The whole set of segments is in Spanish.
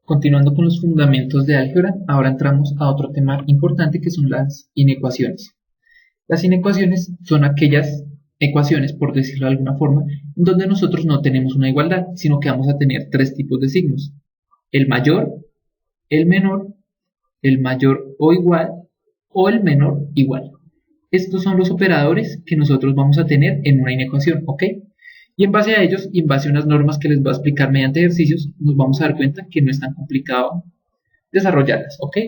Continuando con los fundamentos de álgebra, ahora entramos a otro tema importante que son las inecuaciones. Las inecuaciones son aquellas ecuaciones, por decirlo de alguna forma, donde nosotros no tenemos una igualdad, sino que vamos a tener tres tipos de signos: el mayor, el menor, el mayor o igual, o el menor igual. Estos son los operadores que nosotros vamos a tener en una inecuación, ¿ok? Y en base a ellos, y en base a unas normas que les voy a explicar mediante ejercicios, nos vamos a dar cuenta que no es tan complicado desarrollarlas, ¿ok?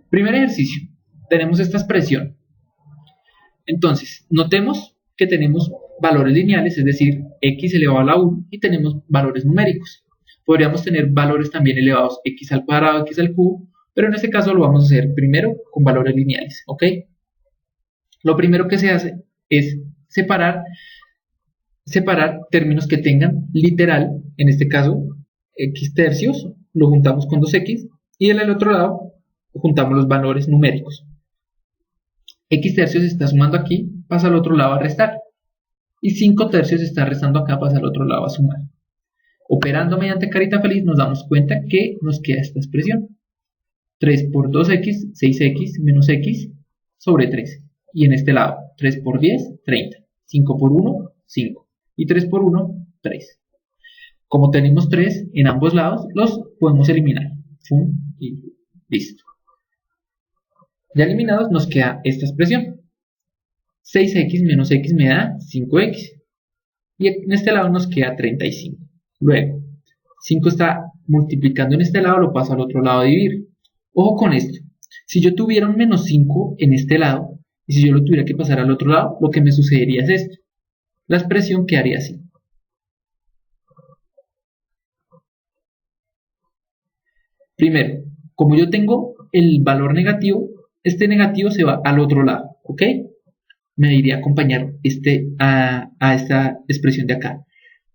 Primer ejercicio, tenemos esta expresión. Entonces, notemos que tenemos valores lineales, es decir, x elevado a la 1, y tenemos valores numéricos. Podríamos tener valores también elevados x al cuadrado, x al cubo, pero en este caso lo vamos a hacer primero con valores lineales, ¿ok? Lo primero que se hace es separar términos que tengan literal, en este caso x tercios, lo juntamos con 2x, y en el otro lado juntamos los valores numéricos. X tercios está sumando aquí, pasa al otro lado a restar, y 5 tercios está restando acá, pasa al otro lado a sumar. Operando mediante carita feliz nos damos cuenta que nos queda esta expresión: 3 por 2x, 6x menos x sobre 3. Y en este lado, 3 por 10, 30. 5 por 1, 5. Y 3 por 1, 3. Como tenemos 3 en ambos lados, los podemos eliminar. ¡Fum! Y listo. Ya eliminados nos queda esta expresión: 6x menos x me da 5x. Y en este lado nos queda 35. Luego, 5 está multiplicando en este lado, lo paso al otro lado a dividir. Ojo con esto: si yo tuviera un menos 5 en este lado, y si yo lo tuviera que pasar al otro lado, lo que me sucedería es esto. La expresión quedaría así. Primero, como yo tengo el valor negativo, este negativo se va al otro lado, ¿ok? Me iría a acompañar a esta expresión de acá.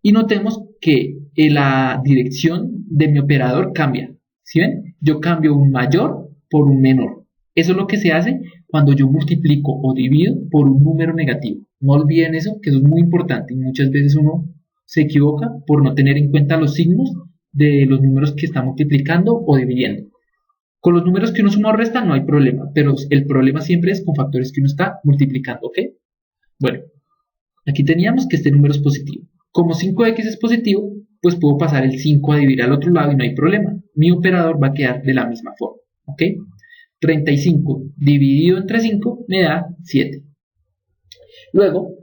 Y notemos que la dirección de mi operador cambia. ¿Sí ven? Yo cambio un mayor por un menor. Eso es lo que se hace cuando yo multiplico o divido por un número negativo. No olviden eso, que eso es muy importante. Y muchas veces uno se equivoca por no tener en cuenta los signos de los números que está multiplicando o dividiendo. Con los números que uno suma o resta no hay problema, pero el problema siempre es con factores que uno está multiplicando, ¿ok? Bueno, aquí teníamos que este número es positivo. Como 5x es positivo, pues puedo pasar el 5 a dividir al otro lado y no hay problema. Mi operador va a quedar de la misma forma, ¿ok? 35 dividido entre 5 me da 7. Luego,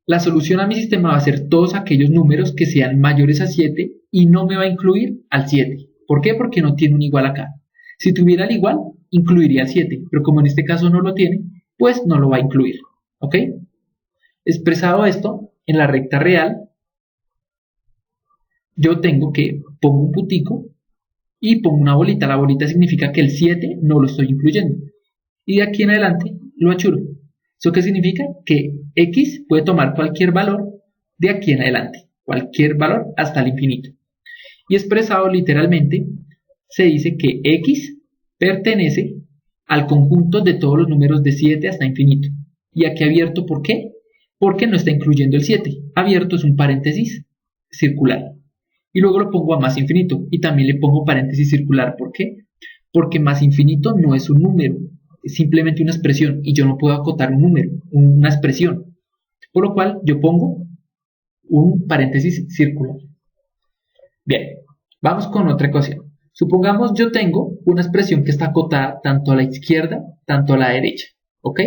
la solución a mi sistema va a ser todos aquellos números que sean mayores a 7 y no me va a incluir al 7. ¿Por qué? Porque no tiene un igual acá. Si tuviera el igual, incluiría el 7, pero como en este caso no lo tiene, pues no lo va a incluir, ¿ok? Expresado esto en la recta real, yo tengo que pongo un puntico y pongo una bolita. La bolita significa que el 7 no lo estoy incluyendo. Y de aquí en adelante lo achuro. ¿Eso qué significa? Que x puede tomar cualquier valor de aquí en adelante. Cualquier valor hasta el infinito. Y expresado literalmente, se dice que x pertenece al conjunto de todos los números de 7 hasta infinito. Y aquí abierto, ¿por qué? Porque no está incluyendo el 7. Abierto es un paréntesis circular. Y luego lo pongo a más infinito. Y también le pongo paréntesis circular. ¿Por qué? Porque más infinito no es un número. Es simplemente una expresión. Y yo no puedo acotar un número, una expresión. Por lo cual yo pongo un paréntesis circular. Bien, vamos con otra ecuación. Supongamos yo tengo una expresión que está acotada tanto a la izquierda, tanto a la derecha. ¿Ok?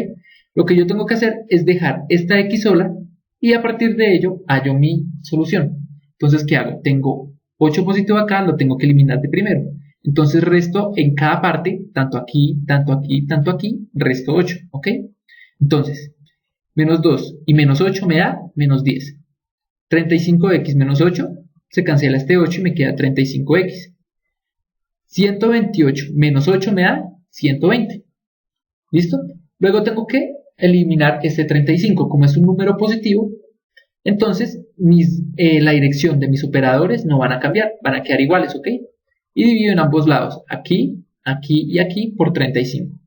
Lo que yo tengo que hacer es dejar esta x sola y a partir de ello hallo mi solución. Entonces, ¿qué hago? Tengo 8 positivo acá, lo tengo que eliminar de primero. Entonces resto en cada parte, tanto aquí, tanto aquí, tanto aquí, resto 8, ¿ok? Entonces, menos 2 y menos 8 me da menos 10. 35x menos 8, se cancela este 8 y me queda 35x. 128 menos 8 me da 120. ¿Listo? Luego tengo que eliminar este 35, como es un número positivo. Entonces, la dirección de mis operadores no van a cambiar, van a quedar iguales, ¿ok? Y divido en ambos lados, aquí, aquí y aquí, por 35.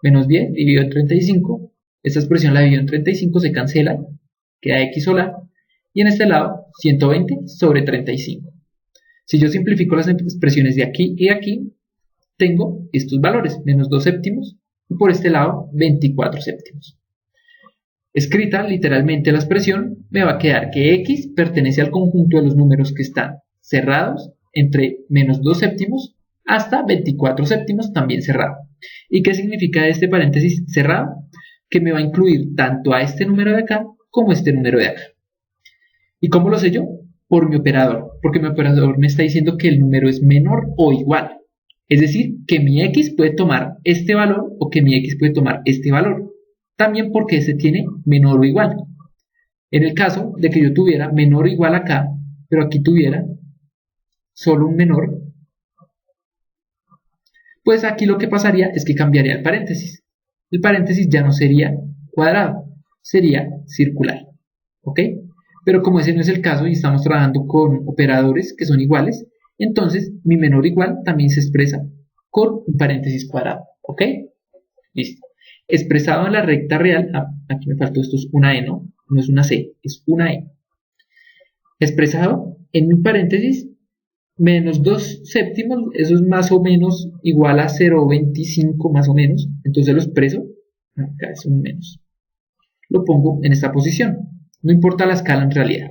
Menos 10 dividido en 35, esta expresión la divido en 35, se cancela, queda x sola. Y en este lado, 120 sobre 35. Si yo simplifico las expresiones de aquí y de aquí, tengo estos valores, menos 2 séptimos, y por este lado 24 séptimos. Escrita literalmente la expresión, me va a quedar que x pertenece al conjunto de los números que están cerrados entre menos 2 séptimos hasta 24 séptimos también cerrado. ¿Y qué significa este paréntesis cerrado? Que me va a incluir tanto a este número de acá como a este número de acá. ¿Y cómo lo sé yo? Por mi operador, porque mi operador me está diciendo que el número es menor o igual. Es decir, que mi x puede tomar este valor o que mi x puede tomar este valor. También porque este tiene menor o igual. En el caso de que yo tuviera menor o igual acá, pero aquí tuviera solo un menor, pues aquí lo que pasaría es que cambiaría el paréntesis. El paréntesis ya no sería cuadrado, sería circular. ¿Ok? Pero como ese no es el caso y estamos trabajando con operadores que son iguales, entonces mi menor o igual también se expresa con un paréntesis cuadrado. ¿Ok? Listo. Expresado en la recta real, aquí me faltó, esto es una E, ¿no? No es una C, es una E. Expresado en mi paréntesis, menos 2 séptimos, eso es más o menos igual a 0,25 más o menos. Entonces lo expreso, acá es un menos. Lo pongo en esta posición, no importa la escala en realidad.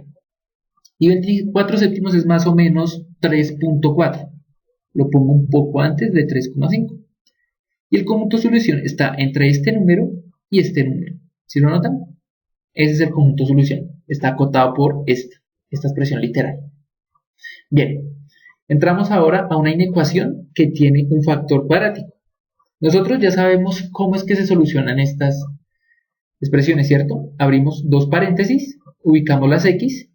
Y 24 séptimos es más o menos 3.4. Lo pongo un poco antes de 3,5. Y el conjunto de solución está entre este número y este número. ¿Sí lo notan? Ese es el conjunto de solución. Está acotado por esta expresión literal. Bien, entramos ahora a una inecuación que tiene un factor cuadrático. Nosotros ya sabemos cómo es que se solucionan estas expresiones, ¿cierto? Abrimos dos paréntesis, ubicamos las x,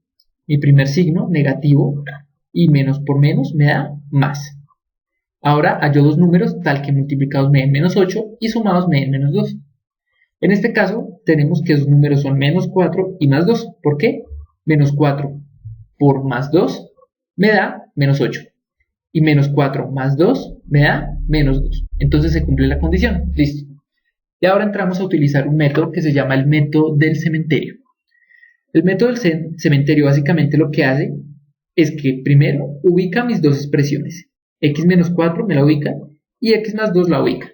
mi primer signo, negativo, y menos por menos me da más. Ahora hallo dos números tal que multiplicados me den menos 8 y sumados me den menos 2. En este caso tenemos que esos números son menos 4 y más 2. ¿Por qué? Menos 4 por más 2 me da menos 8. Y menos 4 más 2 me da menos 2. Entonces se cumple la condición. Listo. Y ahora entramos a utilizar un método que se llama el método del cementerio. El método del cementerio básicamente lo que hace es que primero ubica mis dos expresiones. X menos 4 me la ubica y X más 2 la ubica.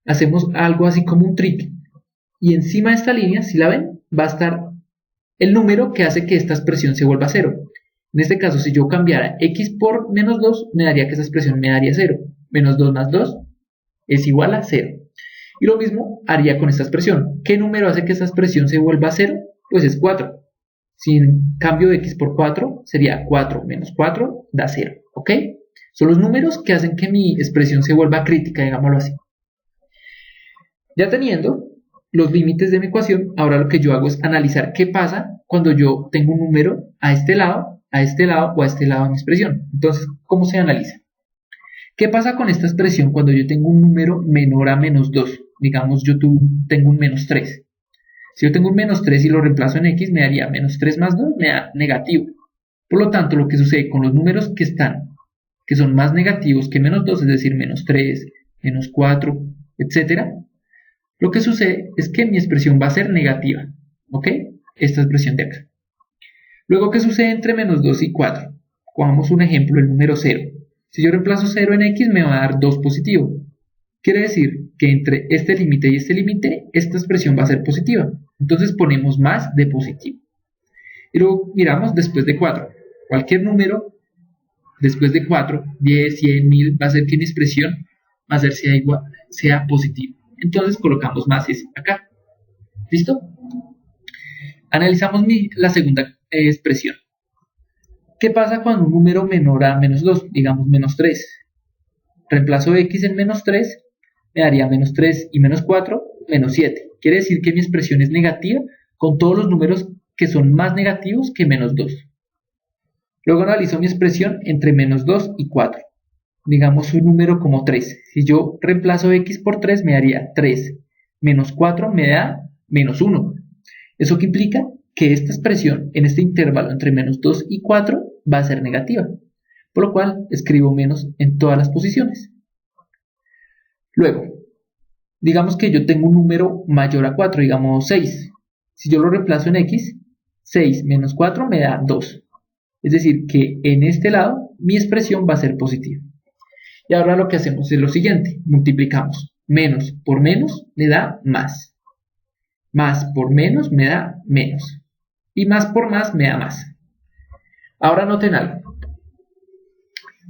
Hacemos algo así como un trick. Y encima de esta línea, si la ven, va a estar el número que hace que esta expresión se vuelva 0. En este caso, si yo cambiara X por menos 2, me daría que esa expresión me daría 0. Menos 2 más 2 es igual a 0. Y lo mismo haría con esta expresión. ¿Qué número hace que esta expresión se vuelva 0? Pues es 4. Si cambio X por 4, sería 4 menos 4 da 0. ¿Ok? Son los números que hacen que mi expresión se vuelva crítica, digámoslo así. Ya teniendo los límites de mi ecuación, ahora lo que yo hago es analizar qué pasa cuando yo tengo un número a este lado o a este lado de mi expresión. Entonces, ¿cómo se analiza? ¿Qué pasa con esta expresión cuando yo tengo un número menor a menos 2? Digamos, yo tengo un menos 3. Si yo tengo un menos 3 y lo reemplazo en X, me daría menos 3 más 2, me da negativo. Por lo tanto, lo que sucede con los números que son más negativos que menos 2, es decir, menos 3, menos 4, etc., lo que sucede es que mi expresión va a ser negativa, ¿ok? Esta expresión de acá. Luego, ¿qué sucede entre menos 2 y 4? Pongamos un ejemplo, el número 0. Si yo reemplazo 0 en X, me va a dar 2 positivo. Quiere decir que entre este límite y este límite, esta expresión va a ser positiva. Entonces ponemos más de positivo. Y luego miramos después de 4. Cualquier número después de 4, 10, 100, 1000, va a hacer que mi expresión va a ser sea positiva. Entonces colocamos más S acá. ¿Listo? Analizamos la segunda expresión. ¿Qué pasa cuando un número menor a menos 2? Digamos menos 3. Reemplazo X en menos 3, me daría menos 3 y menos 4, menos 7. Quiere decir que mi expresión es negativa con todos los números que son más negativos que menos 2. Luego analizo mi expresión entre menos 2 y 4. Digamos un número como 3. Si yo reemplazo X por 3 me daría 3. Menos 4 me da menos 1. ¿Eso qué implica? Que esta expresión en este intervalo entre menos 2 y 4 va a ser negativa. Por lo cual escribo menos en todas las posiciones. Luego, digamos que yo tengo un número mayor a 4, digamos 6. Si yo lo reemplazo en X, 6 menos 4 me da 2. Es decir, que en este lado mi expresión va a ser positiva. Y ahora lo que hacemos es lo siguiente, multiplicamos. Menos por menos me da más. Más por menos me da menos. Y más por más me da más. Ahora noten algo.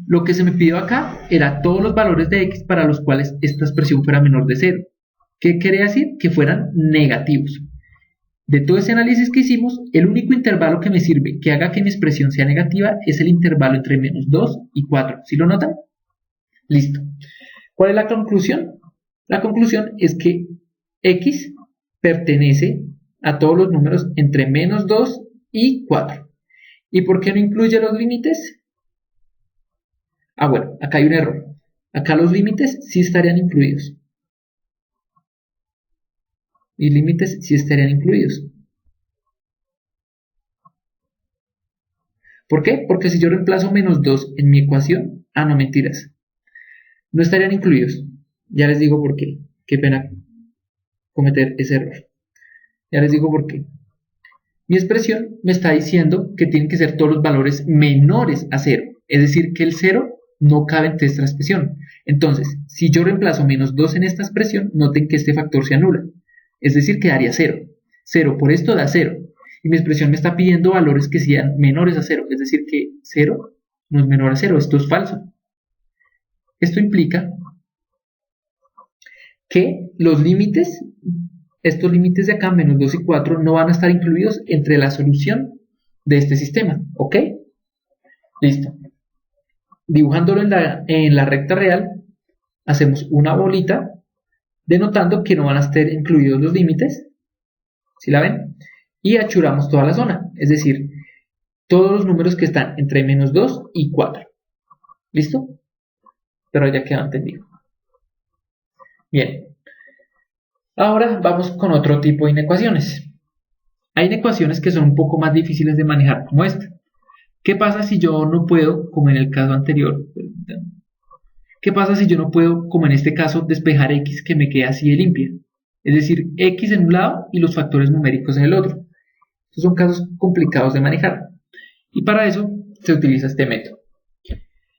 Lo que se me pidió acá era todos los valores de x para los cuales esta expresión fuera menor de 0. ¿Qué quería decir? Que fueran negativos. De todo ese análisis que hicimos, el único intervalo que me sirve que haga que mi expresión sea negativa es el intervalo entre menos 2 y 4. ¿Sí lo notan? Listo. ¿Cuál es la conclusión? La conclusión es que x pertenece a todos los números entre menos 2 y 4. ¿Y por qué no incluye los límites? Ah, bueno, acá hay un error. Acá los límites sí estarían incluidos. Y límites sí estarían incluidos. ¿Por qué? Porque si yo reemplazo menos 2 en mi ecuación... Ah, no, mentiras. No estarían incluidos. Ya les digo por qué. Qué pena cometer ese error. Ya les digo por qué. Mi expresión me está diciendo que tienen que ser todos los valores menores a 0. Es decir, que el 0 no cabe en esta expresión. Entonces, si yo reemplazo menos 2 en esta expresión, noten que este factor se anula. Es decir, que daría 0. 0 por esto da 0. Y mi expresión me está pidiendo valores que sean menores a 0. Es decir, que 0 no es menor a 0. Esto es falso. Esto implica que los límites, estos límites de acá, menos 2 y 4, no van a estar incluidos entre la solución de este sistema. ¿Ok? Listo. Dibujándolo en la recta real, hacemos una bolita denotando que no van a estar incluidos los límites. ¿Sí la ven? Y achuramos toda la zona, es decir, todos los números que están entre menos 2 y 4. ¿Listo? Pero ya quedó entendido. Bien. Ahora vamos con otro tipo de inecuaciones. Hay inecuaciones que son un poco más difíciles de manejar, como esta. ¿Qué pasa si yo no puedo, como en el caso anterior? ¿Qué pasa si yo no puedo, como en este caso, despejar x que me quede así de limpia? Es decir, x en un lado y los factores numéricos en el otro. Estos son casos complicados de manejar. Y para eso se utiliza este método.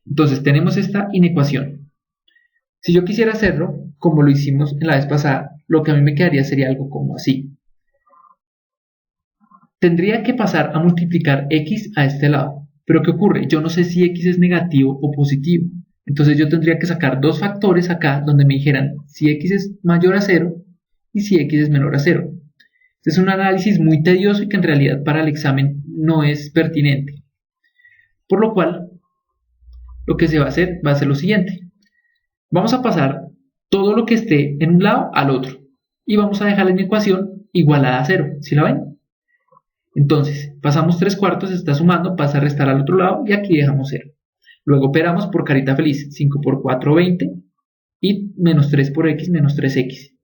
Entonces tenemos esta inecuación. Si yo quisiera hacerlo, como lo hicimos en la vez pasada, lo que a mí me quedaría sería algo como así. Tendría que pasar a multiplicar x a este lado. Pero ¿qué ocurre? Yo no sé si x es negativo o positivo. Entonces yo tendría que sacar dos factores acá donde me dijeran si x es mayor a 0 y si x es menor a 0. Este es un análisis muy tedioso y que en realidad para el examen no es pertinente. Por lo cual, lo que se va a hacer lo siguiente. Vamos a pasar todo lo que esté en un lado al otro. Y vamos a dejar en mi ecuación igualada a 0. ¿Sí la ven? Entonces, pasamos 3/4, se está sumando, pasa a restar al otro lado y aquí dejamos 0. Luego operamos por carita feliz. 5 por 4, 20. Y menos 3 por x, menos 3x.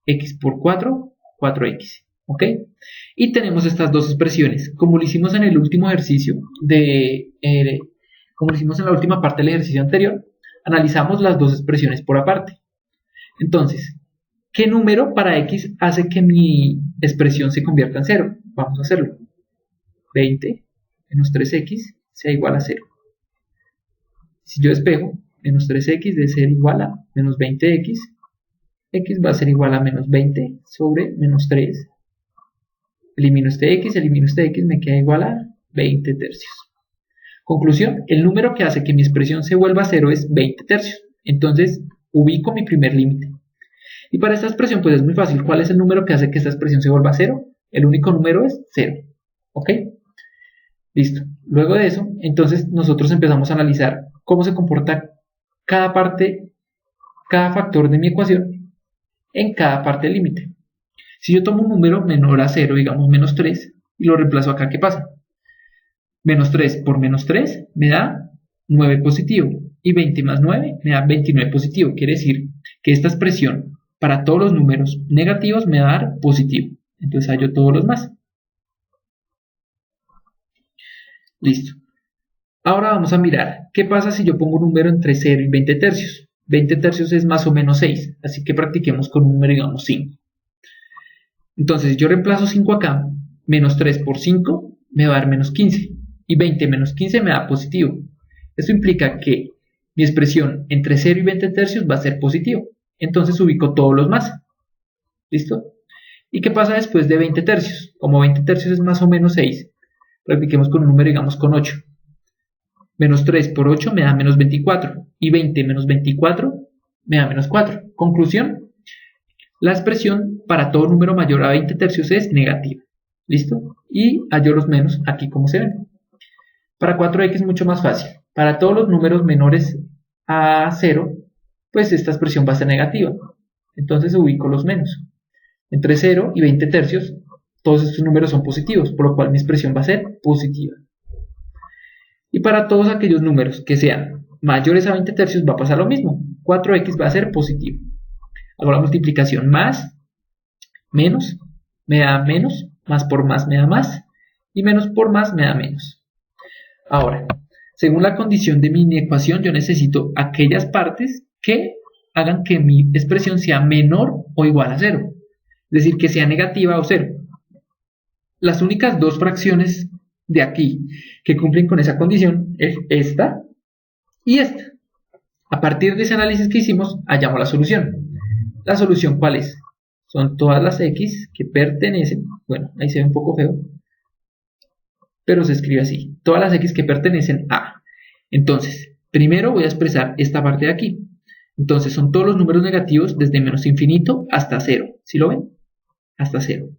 X por 4, 4x. ¿Ok? Y tenemos estas dos expresiones. Como lo hicimos en el último ejercicio, como lo hicimos en la última parte del ejercicio anterior, analizamos las dos expresiones por aparte. Entonces, ¿qué número para x hace que mi expresión se convierta en 0? Vamos a hacerlo. 20 menos 3x sea igual a 0. Si yo despejo, menos 3x debe ser igual a menos 20x. X va a ser igual a menos 20 sobre menos 3. Elimino este x, me queda igual a 20 tercios. Conclusión, el número que hace que mi expresión se vuelva a 0 es 20 tercios. Entonces, ubico mi primer límite. Y para esta expresión, pues es muy fácil. ¿Cuál es el número que hace que esta expresión se vuelva a 0? El único número es 0. ¿Ok? Listo. Luego de eso, entonces nosotros empezamos a analizar cómo se comporta cada factor de mi ecuación en cada parte del límite. Si yo tomo un número menor a 0, digamos menos 3, y lo reemplazo acá, ¿qué pasa? Menos 3 por menos 3 me da 9 positivo. Y 20 más 9 me da 29 positivo. Quiere decir que esta expresión para todos los números negativos me va a dar positivo. Entonces hallo todos los más. Listo. Ahora vamos a mirar qué pasa si yo pongo un número entre 0 y 20 tercios. 20 tercios es más o menos 6, así que practiquemos con un número, digamos 5. Entonces, si yo reemplazo 5 acá, menos 3 por 5 me va a dar menos 15. y 20 menos 15 me da positivo. Esto implica que mi expresión entre 0 y 20 tercios va a ser positivo. Entonces ubico todos los más. ¿Listo? ¿Y qué pasa después de 20 tercios? Como 20 tercios es más o menos 6, practiquemos con un número, digamos con 8. Menos 3 por 8 me da menos 24. Y 20 menos 24 me da menos 4. Conclusión, la expresión para todo número mayor a 20 tercios es negativa. ¿Listo? Y hallo los menos aquí como se ven. Para 4x es mucho más fácil. Para todos los números menores a 0, pues esta expresión va a ser negativa. Entonces ubico los menos. Entre 0 y 20 tercios, todos estos números son positivos, por lo cual mi expresión va a ser positiva. Y para todos aquellos números que sean mayores a 20 tercios va a pasar lo mismo. 4x va a ser positivo. Hago la multiplicación más, menos, me da menos, más por más me da más, y menos por más me da menos. Ahora, según la condición de mi ecuación, yo necesito aquellas partes que hagan que mi expresión sea menor o igual a 0. Es decir, que sea negativa o 0. Las únicas dos fracciones de aquí que cumplen con esa condición es esta y esta. A partir de ese análisis que hicimos, hallamos la solución. ¿La solución cuál es? Son todas las x que pertenecen, bueno, ahí se ve un poco feo, pero se escribe así, todas las x que pertenecen a. Entonces, primero voy a expresar esta parte de aquí. Entonces son todos los números negativos desde menos infinito hasta 0. ¿Sí lo ven? Hasta 0.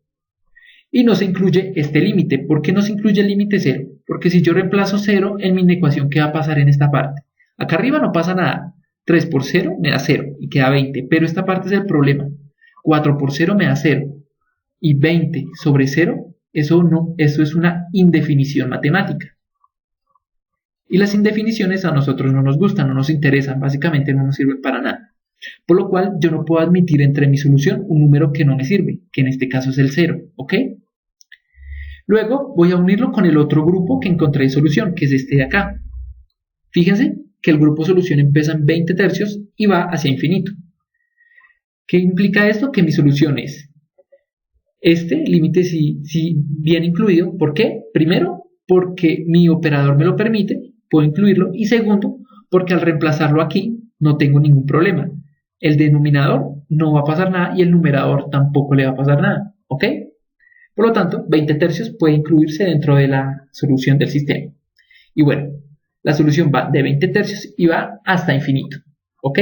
Y no se incluye este límite. ¿Por qué no se incluye el límite 0? Porque si yo reemplazo 0 en mi ecuación, ¿qué va a pasar en esta parte? Acá arriba no pasa nada. 3 por 0 me da 0 y queda 20. Pero esta parte es el problema. 4 por 0 me da 0. Y 20 sobre 0, eso es una indefinición matemática. Y las indefiniciones a nosotros no nos gustan, no nos interesan, básicamente no nos sirven para nada. Por lo cual yo no puedo admitir entre mi solución un número que no me sirve, que en este caso es el 0, ¿ok? Luego voy a unirlo con el otro grupo que encontré de solución, que es este de acá. Fíjense que el grupo solución empieza en 20 tercios y va hacia infinito. ¿Qué implica esto? Que mi solución es este límite sí bien incluido. ¿Por qué? Primero, porque mi operador me lo permite, puedo incluirlo. Y segundo, porque al reemplazarlo aquí no tengo ningún problema. El denominador no va a pasar nada y el numerador tampoco le va a pasar nada. ¿Ok? Por lo tanto, 20 tercios puede incluirse dentro de la solución del sistema. Y bueno, la solución va de 20 tercios y va hasta infinito. ¿Ok?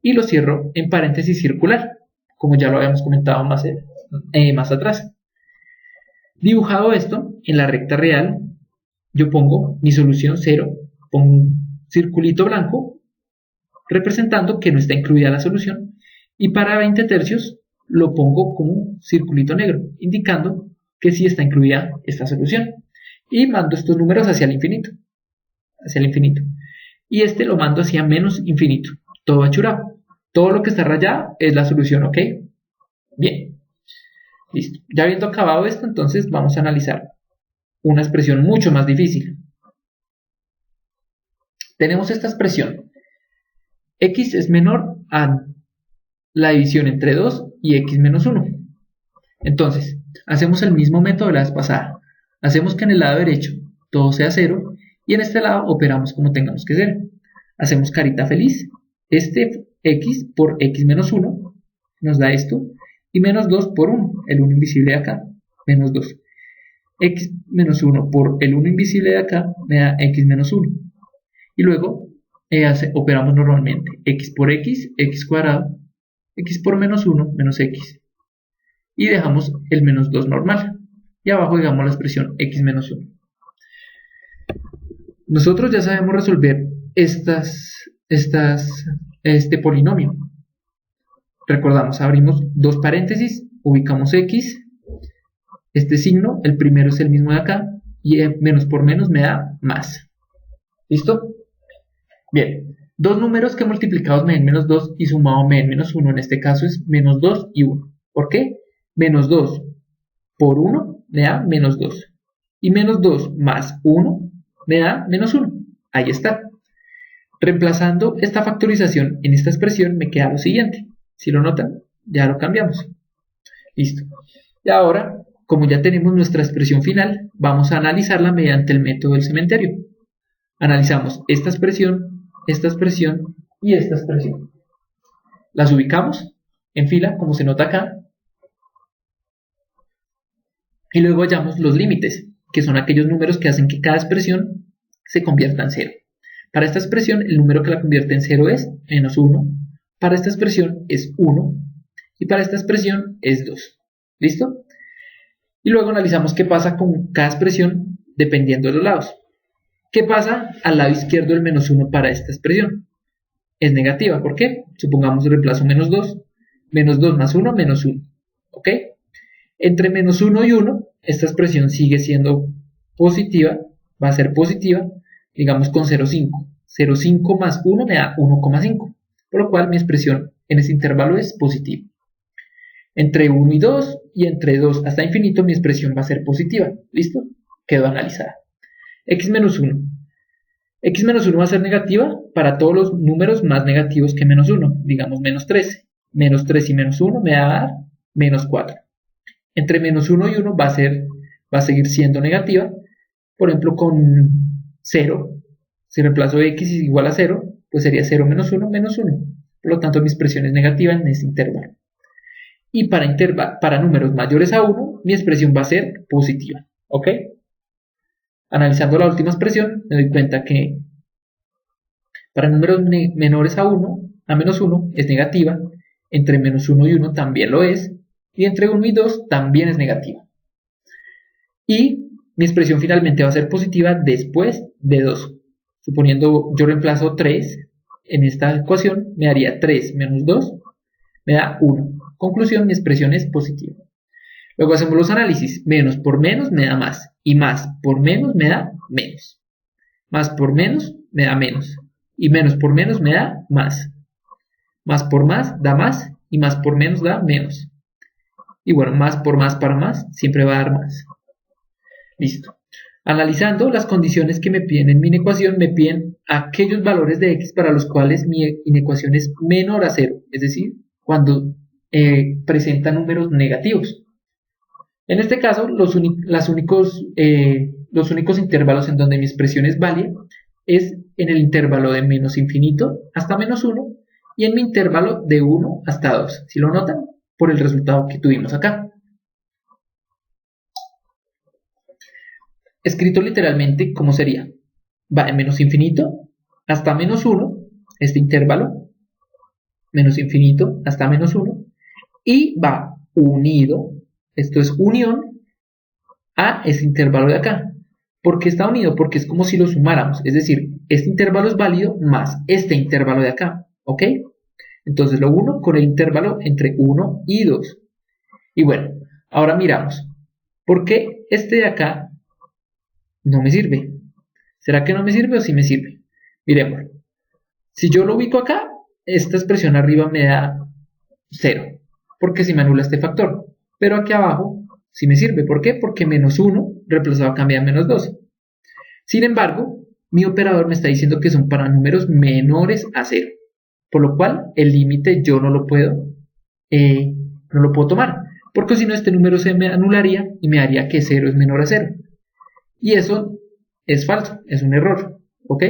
Y lo cierro en paréntesis circular, como ya lo habíamos comentado más atrás. Dibujado esto en la recta real, yo pongo mi solución 0, pongo un circulito blanco representando que no está incluida la solución, y para 20 tercios lo pongo como un circulito negro, indicando que sí está incluida esta solución, y mando estos números hacia el infinito, y este lo mando hacia menos infinito, todo achurado. Todo lo que está rayado es la solución, ¿ok? Bien, listo. Ya habiendo acabado esto, entonces vamos a analizar una expresión mucho más difícil. Tenemos esta expresión. X es menor a la división entre 2 y x menos 1. Entonces, hacemos el mismo método de la vez pasada. Hacemos que en el lado derecho todo sea 0 y en este lado operamos como tengamos que ser. Hacemos carita feliz. Este x por x menos 1 nos da esto, y menos 2 por 1, el 1 invisible de acá, menos 2. X menos 1 por el 1 invisible de acá me da x menos 1. Y luego operamos normalmente x por x, x cuadrado, x por menos 1, menos x. Y dejamos el menos 2 normal. Y abajo digamos la expresión x menos 1. Nosotros ya sabemos resolver este polinomio. Recordamos, abrimos dos paréntesis, ubicamos x, este signo, el primero es el mismo de acá, y menos por menos me da más. ¿Listo? Bien, dos números que multiplicados me den menos 2 y sumado me den menos 1, en este caso es menos 2 y 1. ¿Por qué? Menos 2 por 1 me da menos 2. Y menos 2 más 1 me da menos 1. Ahí está. Reemplazando esta factorización en esta expresión me queda lo siguiente. Si lo notan, ya lo cambiamos. Listo. Y ahora, como ya tenemos nuestra expresión final, vamos a analizarla mediante el método del cementerio. Analizamos esta expresión y esta expresión. Las ubicamos en fila, como se nota acá, y luego hallamos los límites, que son aquellos números que hacen que cada expresión se convierta en 0. Para esta expresión, el número que la convierte en 0 es -1. Para esta expresión es 1. Y para esta expresión es 2. ¿Listo? Y luego analizamos qué pasa con cada expresión dependiendo de los lados. ¿Qué pasa al lado izquierdo del -1 para esta expresión? Es negativa. ¿Por qué? Supongamos reemplazo -2. -2 más 1, -1. ¿Ok? Entre -1 y 1, esta expresión sigue siendo positiva. Va a ser positiva, digamos con 0,5. 0,5 más 1 me da 1,5. Por lo cual mi expresión en ese intervalo es positiva. Entre 1 y 2 y entre 2 hasta infinito mi expresión va a ser positiva. ¿Listo? Quedó analizada. X-1. X-1 va a ser negativa para todos los números más negativos que -1. Digamos -13. -3 y -1 me va a dar -4. Entre -1 y 1 va a seguir siendo negativa. Por ejemplo, con 0. Si reemplazo X es igual a 0, pues sería 0 menos 1 menos 1. Por lo tanto, mi expresión es negativa en ese intervalo. Y para números mayores a 1, mi expresión va a ser positiva. ¿Ok? Analizando la última expresión, me doy cuenta que para números menores a -1 es negativa, entre -1 y 1 también lo es, y entre 1 y 2 también es negativa. Y mi expresión finalmente va a ser positiva después de 2. Suponiendo yo reemplazo 3 en esta ecuación, me daría 3 menos 2, me da 1. Conclusión, mi expresión es positiva. Luego hacemos los análisis. Menos por menos me da más. Y más por menos me da menos. Más por menos me da menos. Y menos por menos me da más. Más por más da más. Y más por menos da menos. Y bueno, más por más para más siempre va a dar más. Listo. Analizando las condiciones que me piden en mi inecuación, me piden aquellos valores de x para los cuales mi inecuación es menor a 0. Es decir, cuando presenta números negativos. En este caso, los únicos intervalos en donde mi expresión es válida es en el intervalo de menos infinito hasta -1 y en mi intervalo de 1 hasta 2. ¿Sí lo notan? Por el resultado que tuvimos acá. Escrito literalmente, ¿cómo sería? Va de menos infinito hasta -1, este intervalo, menos infinito hasta -1, y va unido, esto es unión, a ese intervalo de acá. ¿Por qué está unido? Porque es como si lo sumáramos, es decir, este intervalo es válido más este intervalo de acá, ¿ok? Entonces lo uno con el intervalo entre 1 y 2. Y bueno, ahora miramos, ¿por qué este de acá no me sirve? ¿Será que no me sirve o sí me sirve? Miremos, si yo lo ubico acá, esta expresión arriba me da 0, porque se me anula este factor. Pero aquí abajo sí me sirve. ¿Por qué? Porque -1 reemplazado cambia a -2. Sin embargo, mi operador me está diciendo que son para números menores a 0. Por lo cual, el límite yo no lo puedo tomar. Porque si no, este número se me anularía y me daría que 0 es menor a 0. Y eso es falso, es un error. ¿Ok?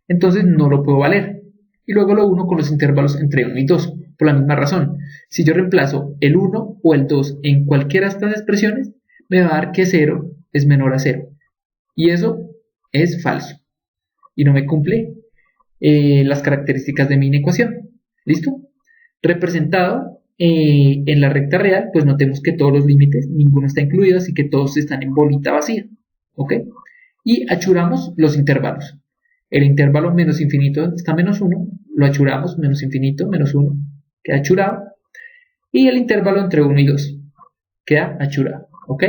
Entonces no lo puedo valer. Y luego lo uno con los intervalos entre 1 y 2. Por la misma razón, si yo reemplazo el 1 o el 2 en cualquiera de estas expresiones, me va a dar que 0 es menor a 0. Y eso es falso. Y no me cumple las características de mi inecuación. ¿Listo? Representado en la recta real, pues notemos que todos los límites, ninguno está incluido, así que todos están en bolita vacía. ¿Ok? Y achuramos los intervalos. El intervalo menos infinito está -1, lo achuramos, menos infinito, -1, queda achurado. Y el intervalo entre 1 y 2 queda achurado. ¿Ok?